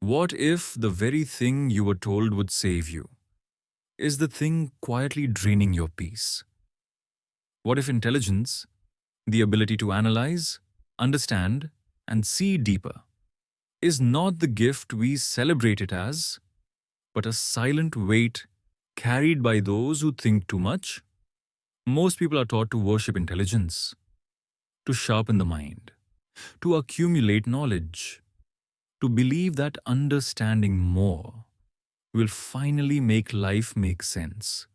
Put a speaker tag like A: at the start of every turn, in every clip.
A: What if the very thing you were told would save you is the thing quietly draining your peace? What if intelligence, the ability to analyze, understand, and see deeper, is not the gift we celebrate it as, but a silent weight carried by those who think too much? Most people are taught to worship intelligence, to sharpen the mind, to accumulate knowledge, to believe that understanding more will finally make life make sense.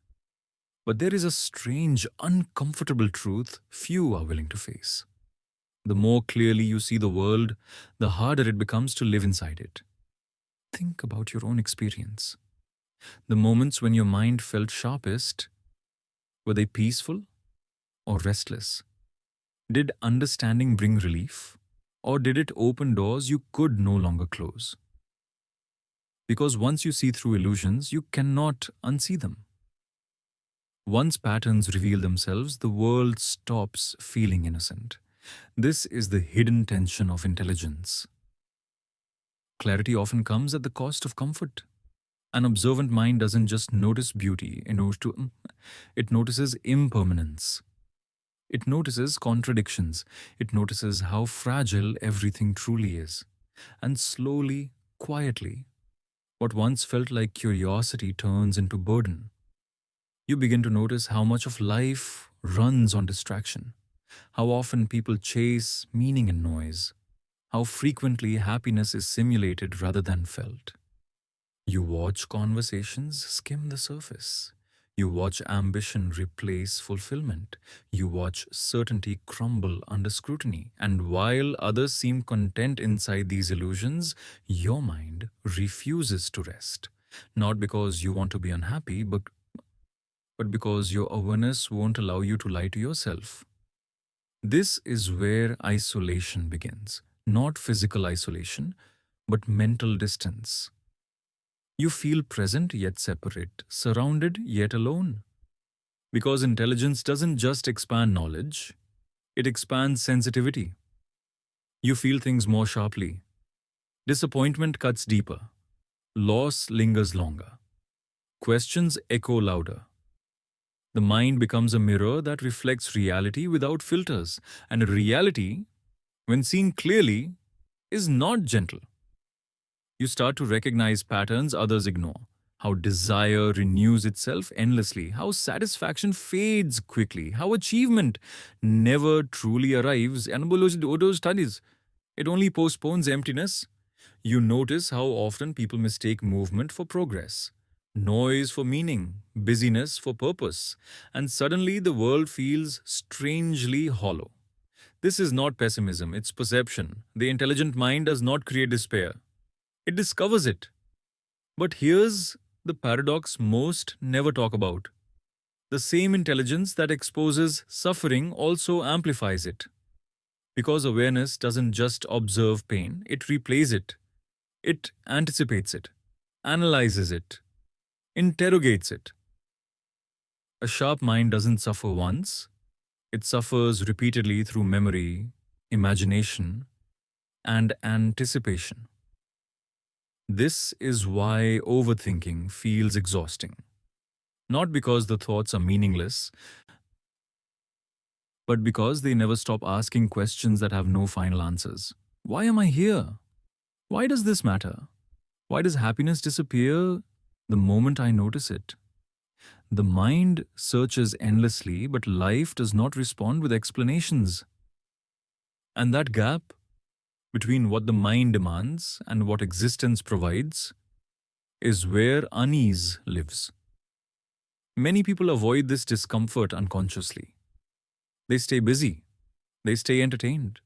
A: But there is a strange, uncomfortable truth few are willing to face. The more clearly you see the world, the harder it becomes to live inside it. Think about your own experience. The moments when your mind felt sharpest, were they peaceful or restless? Did understanding bring relief? Or did it open doors you could no longer close? Because once you see through illusions, you cannot unsee them. Once patterns reveal themselves, the world stops feeling innocent. This is the hidden tension of intelligence. Clarity often comes at the cost of comfort. An observant mind doesn't just notice beauty, it notices impermanence. It notices contradictions. It notices how fragile everything truly is. And slowly, quietly, what once felt like curiosity turns into burden. You begin to notice how much of life runs on distraction, how often people chase meaning in noise, how frequently happiness is simulated rather than felt. You watch conversations skim the surface. You watch ambition replace fulfillment. You watch certainty crumble under scrutiny. And while others seem content inside these illusions, your mind refuses to rest. Not because you want to be unhappy, but because your awareness won't allow you to lie to yourself. This is where isolation begins. Not physical isolation, but mental distance. You feel present yet separate, surrounded yet alone. Because intelligence doesn't just expand knowledge, it expands sensitivity. You feel things more sharply. Disappointment cuts deeper. Loss lingers longer. Questions echo louder. The mind becomes a mirror that reflects reality without filters, and reality, when seen clearly, is not gentle. You start to recognize patterns others ignore. How desire renews itself endlessly, how satisfaction fades quickly, how achievement never truly arrives, and those studies. It only postpones emptiness. You notice how often people mistake movement for progress, noise for meaning, busyness for purpose, and suddenly the world feels strangely hollow. This is not pessimism, it's perception. The intelligent mind does not create despair, it discovers it. But here's the paradox most never talk about. The same intelligence that exposes suffering also amplifies it. Because awareness doesn't just observe pain, it replays it. It anticipates it, analyzes it, interrogates it. A sharp mind doesn't suffer once, it suffers repeatedly through memory, imagination, and anticipation. This is why overthinking feels exhausting. Not because the thoughts are meaningless, but because they never stop asking questions that have no final answers. Why am I here? Why does this matter? Why does happiness disappear the moment I notice it? The mind searches endlessly, but life does not respond with explanations. And that gap between what the mind demands and what existence provides is where unease lives. Many people avoid this discomfort unconsciously. They stay busy, they stay entertained,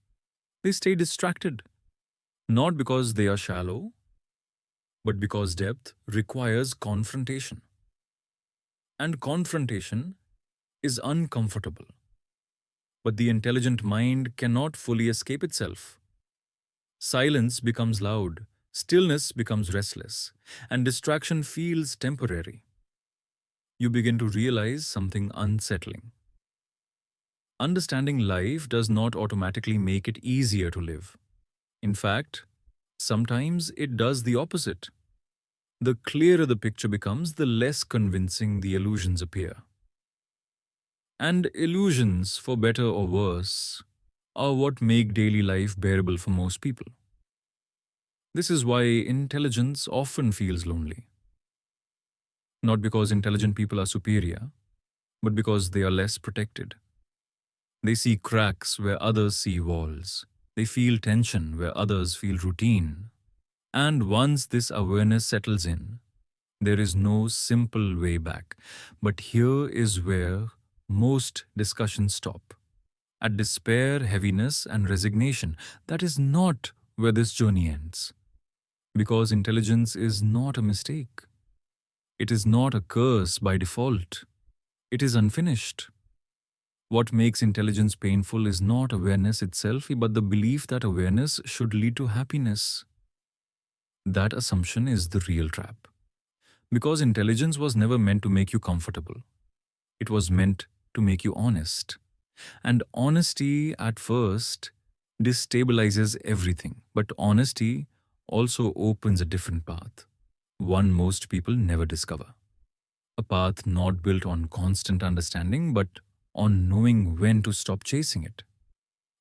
A: they stay distracted, not because they are shallow, but because depth requires confrontation. And confrontation is uncomfortable. But the intelligent mind cannot fully escape itself. Silence becomes loud, stillness becomes restless, and distraction feels temporary. You begin to realize something unsettling. Understanding life does not automatically make it easier to live. In fact, Sometimes it does the opposite. The clearer the picture becomes, the less convincing the illusions appear. And illusions, for better or worse, are what make daily life bearable for most people. This is why intelligence often feels lonely. Not because intelligent people are superior, but because they are less protected. They see cracks where others see walls. They feel tension where others feel routine. And once this awareness settles in, there is no simple way back. But here is where most discussions stop. At despair, heaviness, and resignation. That is not where this journey ends. Because intelligence is not a mistake. It is not a curse by default. It is unfinished. What makes intelligence painful is not awareness itself, but the belief that awareness should lead to happiness. That assumption is the real trap. Because intelligence was never meant to make you comfortable. It was meant to make you honest. And honesty, at first, destabilizes everything. But honesty also opens a different path, one most people never discover. A path not built on constant understanding, but on knowing when to stop chasing it.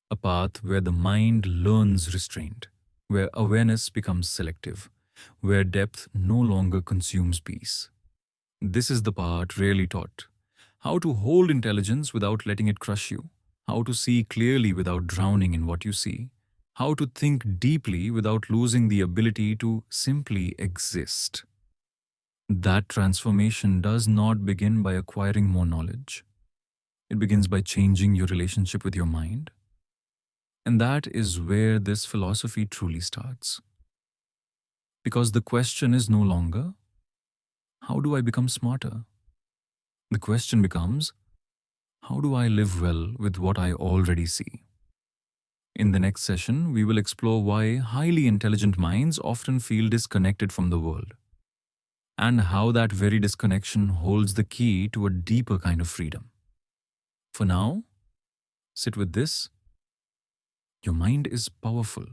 A: A path where the mind learns restraint, where awareness becomes selective, where depth no longer consumes peace. This is the part rarely taught. How to hold intelligence without letting it crush you. How to see clearly without drowning in what you see. How to think deeply without losing the ability to simply exist. That transformation does not begin by acquiring more knowledge. It begins by changing your relationship with your mind. And that is where this philosophy truly starts. Because the question is no longer, how do I become smarter? The question becomes, how do I live well with what I already see? In the next session, we will explore why highly intelligent minds often feel disconnected from the world, and how that very disconnection holds the key to a deeper kind of freedom. For now, sit with this. Your mind is powerful,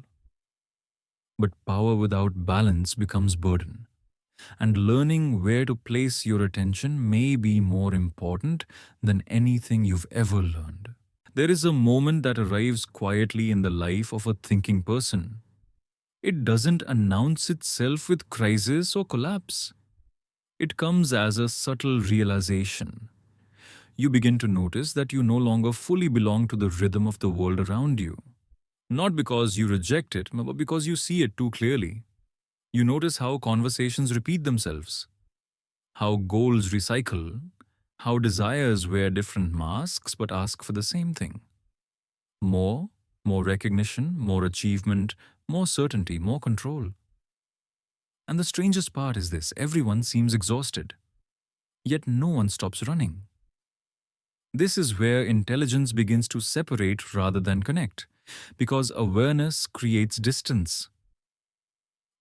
A: but power without balance becomes burden. And learning where to place your attention may be more important than anything you've ever learned. There is a moment that arrives quietly in the life of a thinking person. It doesn't announce itself with crisis or collapse. It comes as a subtle realization. You begin to notice that you no longer fully belong to the rhythm of the world around you. Not because you reject it, but because you see it too clearly. You notice how conversations repeat themselves, how goals recycle, how desires wear different masks but ask for the same thing. More, more recognition, more achievement, more certainty, more control. And the strangest part is this: everyone seems exhausted, yet no one stops running. This is where intelligence begins to separate rather than connect, because awareness creates distance.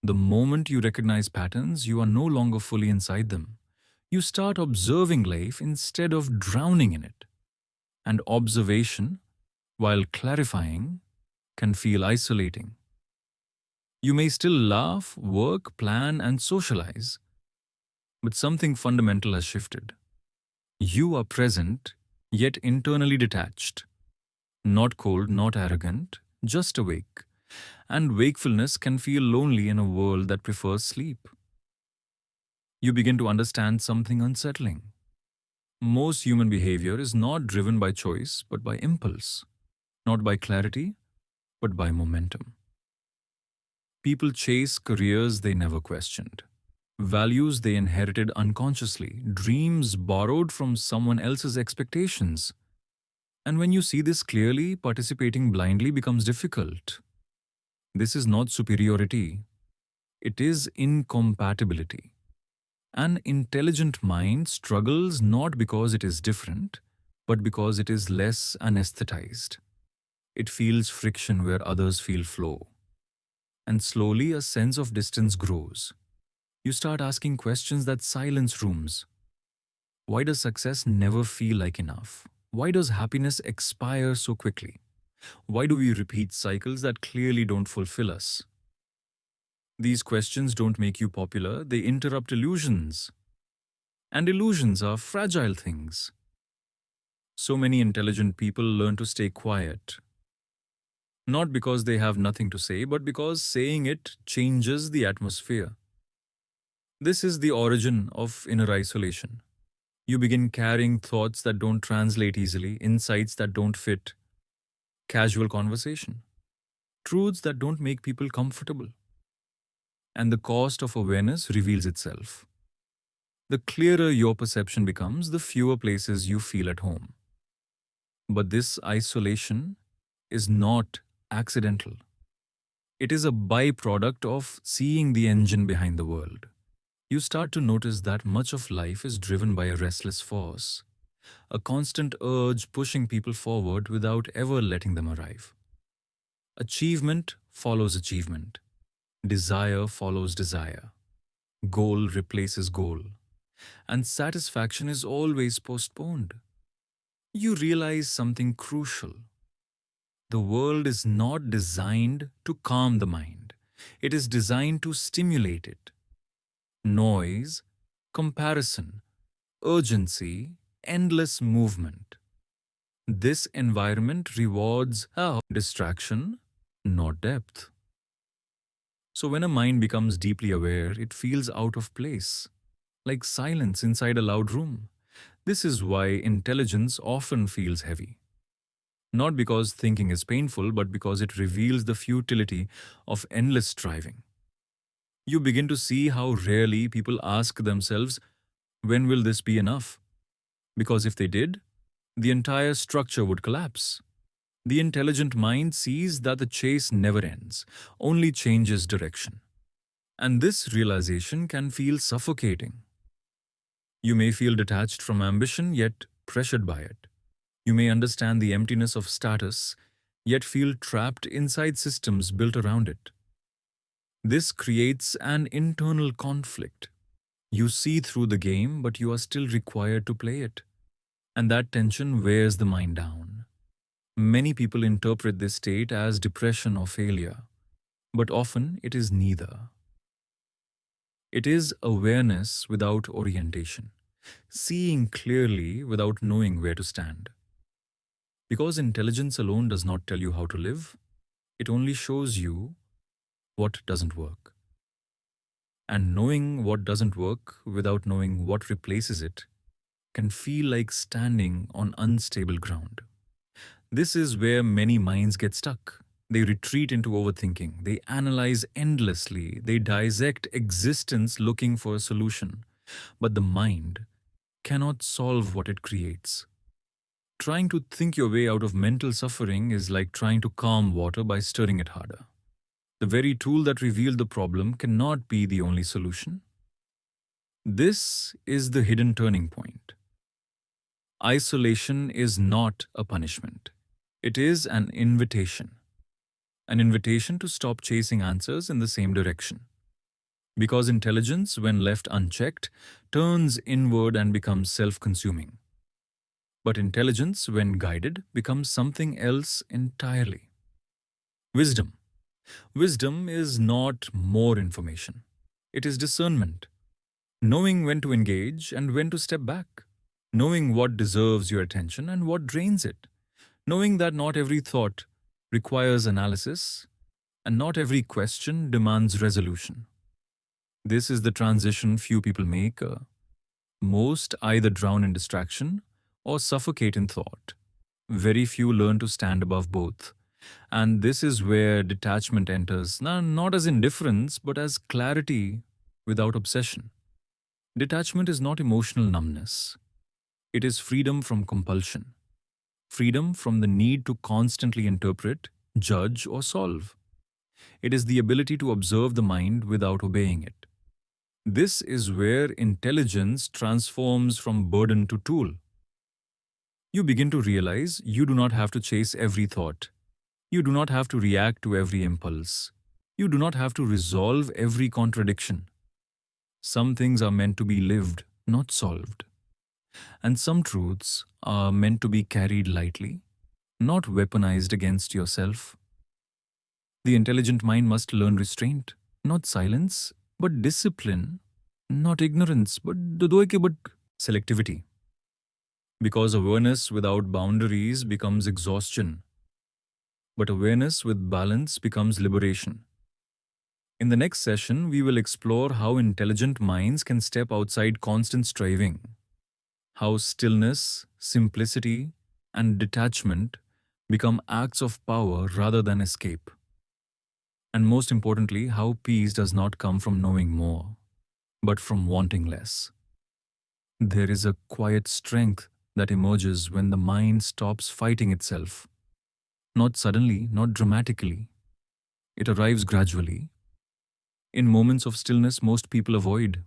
A: The moment you recognize patterns, you are no longer fully inside them. You start observing life instead of drowning in it. And observation, while clarifying, can feel isolating. You may still laugh, work, plan, and socialize, but something fundamental has shifted. You are present, yet internally detached. Not cold, not arrogant, just awake. And wakefulness can feel lonely in a world that prefers sleep. You begin to understand something unsettling. Most human behavior is not driven by choice, but by impulse. Not by clarity, but by momentum. People chase careers they never questioned, values they inherited unconsciously, dreams borrowed from someone else's expectations. And when you see this clearly, participating blindly becomes difficult. This is not superiority, it is incompatibility. An intelligent mind struggles not because it is different, but because it is less anesthetized. It feels friction where others feel flow. And slowly a sense of distance grows. You start asking questions that silence rooms. Why does success never feel like enough? Why does happiness expire so quickly? Why do we repeat cycles that clearly don't fulfill us? These questions don't make you popular, they interrupt illusions. And illusions are fragile things. So many intelligent people learn to stay quiet, not because they have nothing to say, but because saying it changes the atmosphere. This is the origin of inner isolation. You begin carrying thoughts that don't translate easily, insights that don't fit casual conversation, truths that don't make people comfortable. And the cost of awareness reveals itself. The clearer your perception becomes, the fewer places you feel at home. But this isolation is not accidental. It is a byproduct of seeing the engine behind the world. You start to notice that much of life is driven by a restless force, a constant urge pushing people forward without ever letting them arrive. Achievement follows achievement. Desire follows desire. Goal replaces goal. And satisfaction is always postponed. You realize something crucial. The world is not designed to calm the mind. It is designed to stimulate it. Noise, comparison, urgency, endless movement. This environment rewards our distraction, not depth. So when a mind becomes deeply aware, it feels out of place, like silence inside a loud room. This is why intelligence often feels heavy. Not because thinking is painful, but because it reveals the futility of endless striving. You begin to see how rarely people ask themselves, when will this be enough? Because if they did, the entire structure would collapse. The intelligent mind sees that the chase never ends, only changes direction. And this realization can feel suffocating. You may feel detached from ambition, yet pressured by it. You may understand the emptiness of status, yet feel trapped inside systems built around it. This creates an internal conflict. You see through the game, but you are still required to play it. And that tension wears the mind down. Many people interpret this state as depression or failure, but often it is neither. It is awareness without orientation, seeing clearly without knowing where to stand. Because intelligence alone does not tell you how to live, it only shows you what doesn't work. And knowing what doesn't work without knowing what replaces it can feel like standing on unstable ground. This is where many minds get stuck. They retreat into overthinking. They analyze endlessly. They dissect existence looking for a solution. But the mind cannot solve what it creates. Trying to think your way out of mental suffering is like trying to calm water by stirring it harder. The very tool that revealed the problem cannot be the only solution. This is the hidden turning point. Isolation is not a punishment. It is an invitation. An invitation to stop chasing answers in the same direction. Because intelligence, when left unchecked, turns inward and becomes self-consuming. But intelligence, when guided, becomes something else entirely. Wisdom. Wisdom is not more information. It is discernment. Knowing when to engage and when to step back. Knowing what deserves your attention and what drains it. Knowing that not every thought requires analysis and not every question demands resolution. This is the transition few people make. Most either drown in distraction or suffocate in thought. Very few learn to stand above both. And this is where detachment enters, not as indifference, but as clarity without obsession. Detachment is not emotional numbness. It is freedom from compulsion. Freedom from the need to constantly interpret, judge, or solve. It is the ability to observe the mind without obeying it. This is where intelligence transforms from burden to tool. You begin to realize you do not have to chase every thought. You do not have to react to every impulse. You do not have to resolve every contradiction. Some things are meant to be lived, not solved. And some truths are meant to be carried lightly, not weaponized against yourself. The intelligent mind must learn restraint, Not silence, but discipline. Not ignorance, but selectivity. Because awareness without boundaries becomes exhaustion, but awareness with balance becomes liberation. In the next session, we will explore how intelligent minds can step outside constant striving, how stillness, simplicity, and detachment become acts of power rather than escape. And most importantly, how peace does not come from knowing more, but from wanting less. There is a quiet strength that emerges when the mind stops fighting itself. Not suddenly, not dramatically. It arrives gradually. In moments of stillness, most people avoid.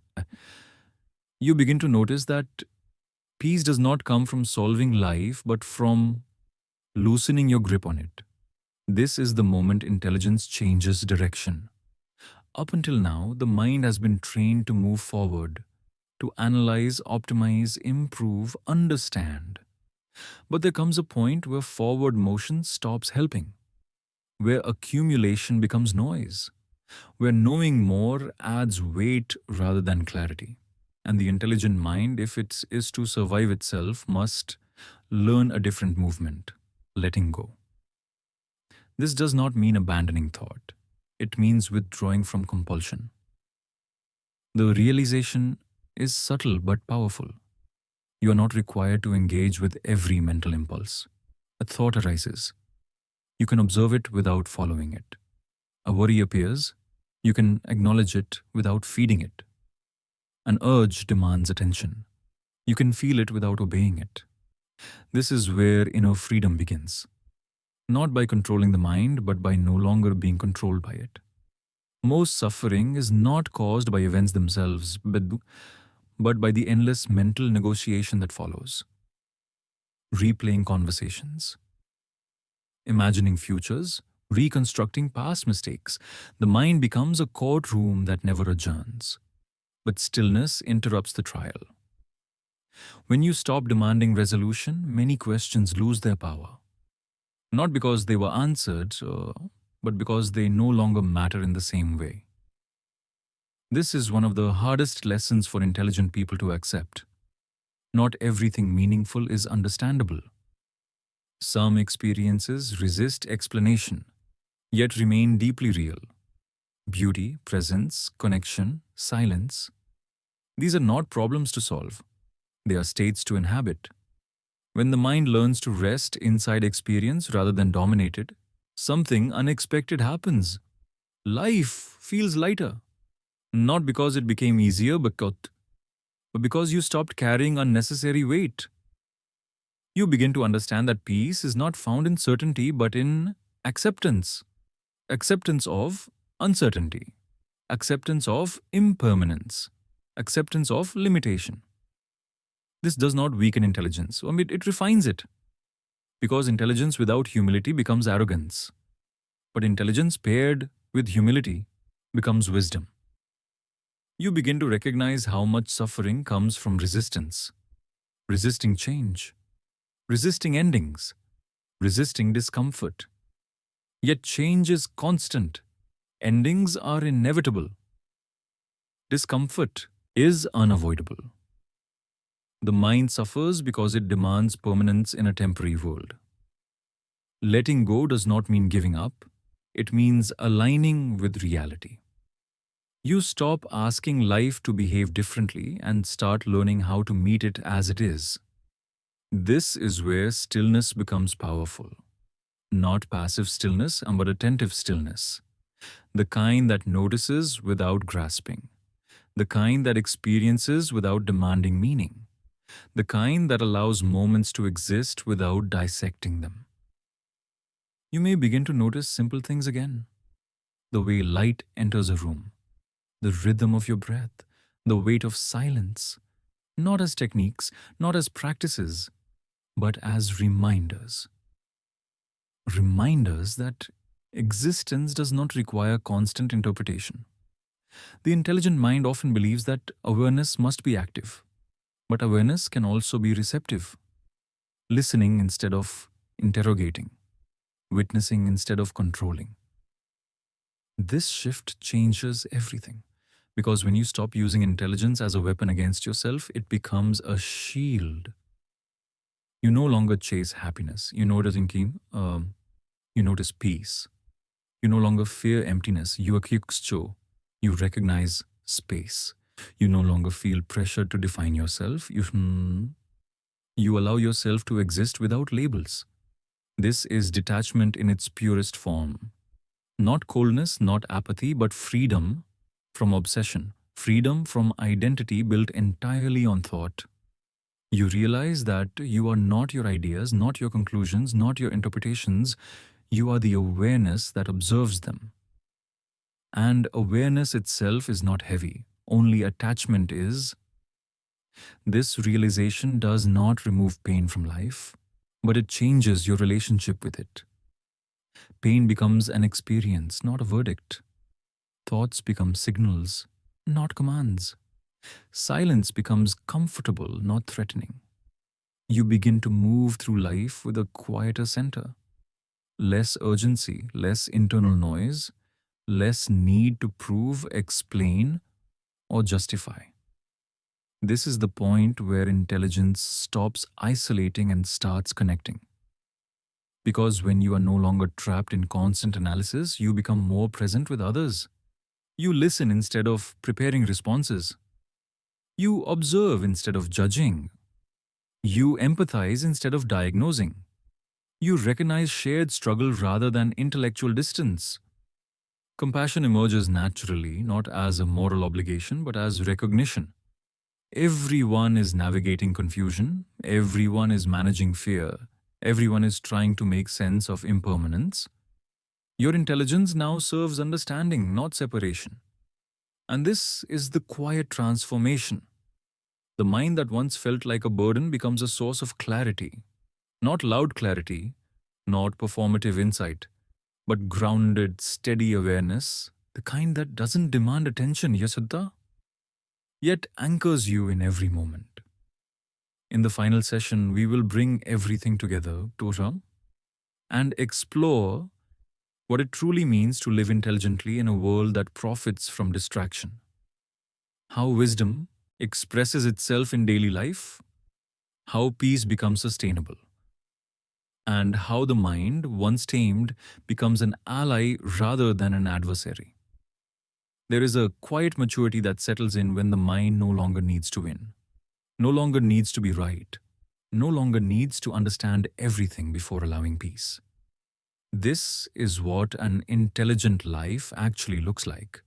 A: You begin to notice that peace does not come from solving life, but from loosening your grip on it. This is the moment intelligence changes direction. Up until now, the mind has been trained to move forward, to analyze, optimize, improve, understand. But there comes a point where forward motion stops helping, where accumulation becomes noise, where knowing more adds weight rather than clarity. And the intelligent mind, if it is to survive itself, must learn a different movement, letting go. This does not mean abandoning thought. It means withdrawing from compulsion. The realization is subtle but powerful. You are not required to engage with every mental impulse. A thought arises. You can observe it without following it. A worry appears. You can acknowledge it without feeding it. An urge demands attention. You can feel it without obeying it. This is where inner freedom begins. Not by controlling the mind, but by no longer being controlled by it. Most suffering is not caused by events themselves, but by the endless mental negotiation that follows. Replaying conversations, imagining futures, reconstructing past mistakes. The mind becomes a courtroom that never adjourns. But stillness interrupts the trial. When you stop demanding resolution, many questions lose their power. Not because they were answered, but because they no longer matter in the same way. This is one of the hardest lessons for intelligent people to accept. Not everything meaningful is understandable. Some experiences resist explanation, yet remain deeply real. Beauty, presence, connection, silence. These are not problems to solve. They are states to inhabit. When the mind learns to rest inside experience rather than dominate it, something unexpected happens. Life feels lighter. Not because it became easier, but because you stopped carrying unnecessary weight. You begin to understand that peace is not found in certainty but in acceptance. Acceptance of uncertainty. Acceptance of impermanence. Acceptance of limitation. This does not weaken intelligence. It refines it. Because intelligence without humility becomes arrogance. But intelligence paired with humility becomes wisdom. You begin to recognize how much suffering comes from resistance. Resisting change. Resisting endings. Resisting discomfort. Yet change is constant. Endings are inevitable. Discomfort is unavoidable. The mind suffers because it demands permanence in a temporary world. Letting go does not mean giving up. It means aligning with reality. You stop asking life to behave differently and start learning how to meet it as it is. This is where stillness becomes powerful. Not passive stillness, but attentive stillness. The kind that notices without grasping. The kind that experiences without demanding meaning. The kind that allows moments to exist without dissecting them. You may begin to notice simple things again. The way light enters a room. The rhythm of your breath. The weight of silence. Not as techniques, not as practices, but as reminders. Reminders that existence does not require constant interpretation. The intelligent mind often believes that awareness must be active, but awareness can also be receptive, listening instead of interrogating, witnessing instead of controlling. This shift changes everything. Because when you stop using intelligence as a weapon against yourself, it becomes a shield. You no longer chase happiness. You notice peace. You no longer fear emptiness. You akikcho. You recognize space. You no longer feel pressure to define yourself. You allow yourself to exist without labels. This is detachment in its purest form. Not coldness, not apathy, but freedom from obsession. Freedom from identity built entirely on thought. You realize that you are not your ideas, not your conclusions, not your interpretations. You are the awareness that observes them. And awareness itself is not heavy, only attachment is. This realization does not remove pain from life, but it changes your relationship with it. Pain becomes an experience, not a verdict. Thoughts become signals, not commands. Silence becomes comfortable, not threatening. You begin to move through life with a quieter center. Less urgency, less internal noise, less need to prove, explain, or justify. This is the point where intelligence stops isolating and starts connecting. Because when you are no longer trapped in constant analysis, you become more present with others. You listen instead of preparing responses. You observe instead of judging. You empathize instead of diagnosing. You recognize shared struggle rather than intellectual distance. Compassion emerges naturally, not as a moral obligation, but as recognition. Everyone is navigating confusion, everyone is managing fear, everyone is trying to make sense of impermanence. Your intelligence now serves understanding, not separation. And this is the quiet transformation. The mind that once felt like a burden becomes a source of clarity. Not loud clarity, not performative insight, but grounded, steady awareness, the kind that doesn't demand attention, Yasudha, yet anchors you in every moment. In the final session, we will bring everything together, Tosha, and explore what it truly means to live intelligently in a world that profits from distraction. How wisdom expresses itself in daily life, how peace becomes sustainable, and how the mind, once tamed, becomes an ally rather than an adversary. There is a quiet maturity that settles in when the mind no longer needs to win, no longer needs to be right, no longer needs to understand everything before allowing peace. This is what an intelligent life actually looks like.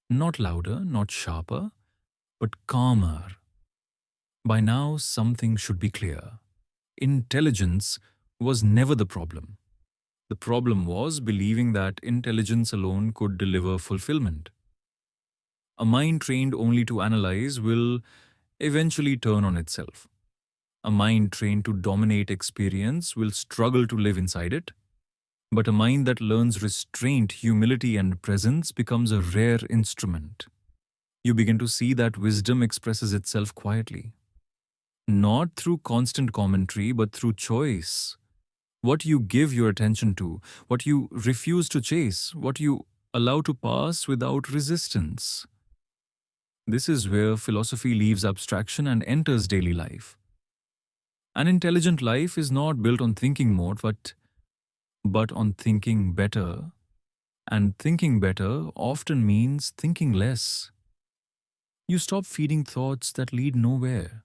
A: Not louder, not sharper, but calmer. By now, something should be clear. Intelligence was never the problem. The problem was believing that intelligence alone could deliver fulfillment. A mind trained only to analyze will eventually turn on itself. A mind trained to dominate experience will struggle to live inside it. But a mind that learns restraint, humility, and presence becomes a rare instrument. You begin to see that wisdom expresses itself quietly, not through constant commentary, but through choice. What you give your attention to, what you refuse to chase, what you allow to pass without resistance. This is where philosophy leaves abstraction and enters daily life. An intelligent life is not built on thinking more, but on thinking better. And thinking better often means thinking less. You stop feeding thoughts that lead nowhere.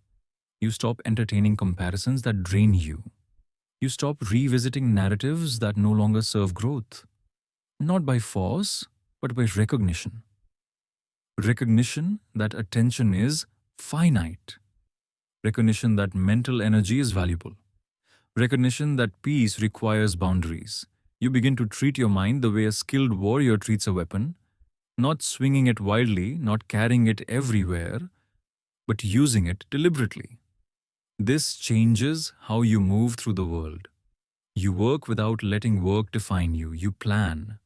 A: You stop entertaining comparisons that drain you. You stop revisiting narratives that no longer serve growth. Not by force, but by recognition. Recognition that attention is finite. Recognition that mental energy is valuable. Recognition that peace requires boundaries. You begin to treat your mind the way a skilled warrior treats a weapon, not swinging it wildly, not carrying it everywhere, but using it deliberately. This changes how you move through the world. You work without letting work define you. You plan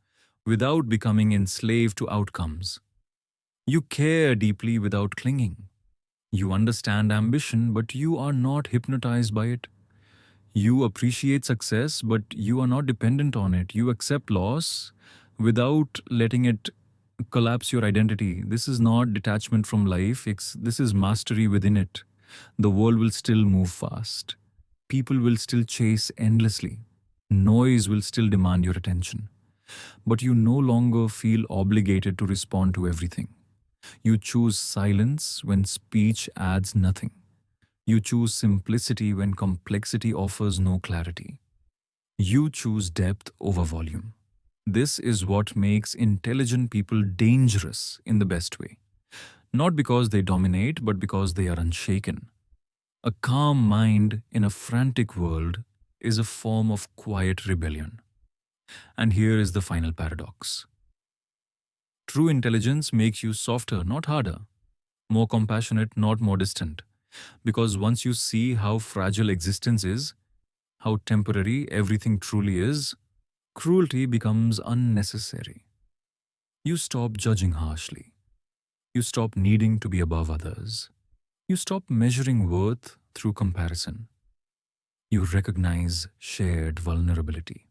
A: without becoming enslaved to outcomes. You care deeply without clinging. You understand ambition, but you are not hypnotized by it. You appreciate success, but you are not dependent on it. You accept loss, without letting it collapse your identity. This is not detachment from life, this is mastery within it. The world will still move fast. People will still chase endlessly. Noise will still demand your attention. But you no longer feel obligated to respond to everything. You choose silence when speech adds nothing. You choose simplicity when complexity offers no clarity. You choose depth over volume. This is what makes intelligent people dangerous in the best way. Not because they dominate, but because they are unshaken. A calm mind in a frantic world is a form of quiet rebellion. And here is the final paradox. True intelligence makes you softer, not harder, more compassionate, not more distant. Because once you see how fragile existence is, how temporary everything truly is, cruelty becomes unnecessary. You stop judging harshly. You stop needing to be above others. You stop measuring worth through comparison. You recognize shared vulnerability.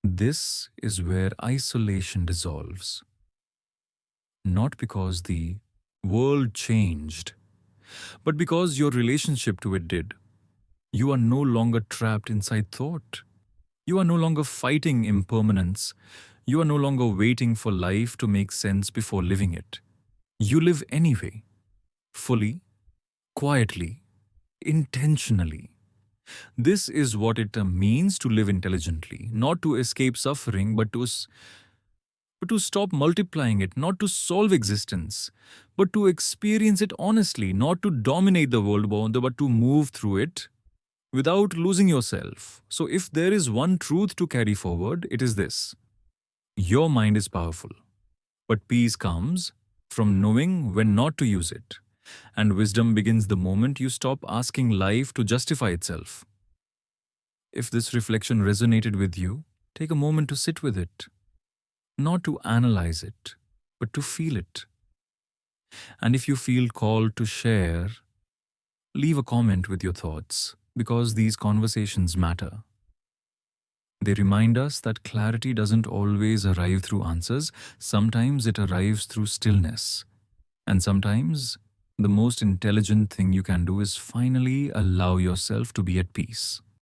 A: This is where isolation dissolves. Not because the world changed, but because your relationship to it did. You are no longer trapped inside thought. You are no longer fighting impermanence. You are no longer waiting for life to make sense before living it. You live anyway, fully, quietly, intentionally. This is what it means to live intelligently, not to escape suffering, but to stop multiplying it, not to solve existence, but to experience it honestly, not to dominate the world, but to move through it without losing yourself. So, if there is one truth to carry forward, it is this: your mind is powerful, but peace comes from knowing when not to use it. And wisdom begins the moment you stop asking life to justify itself. If this reflection resonated with you, take a moment to sit with it, not to analyze it, but to feel it. And if you feel called to share, leave a comment with your thoughts, because these conversations matter. They remind us that clarity doesn't always arrive through answers. Sometimes it arrives through stillness. And sometimes the most intelligent thing you can do is finally allow yourself to be at peace.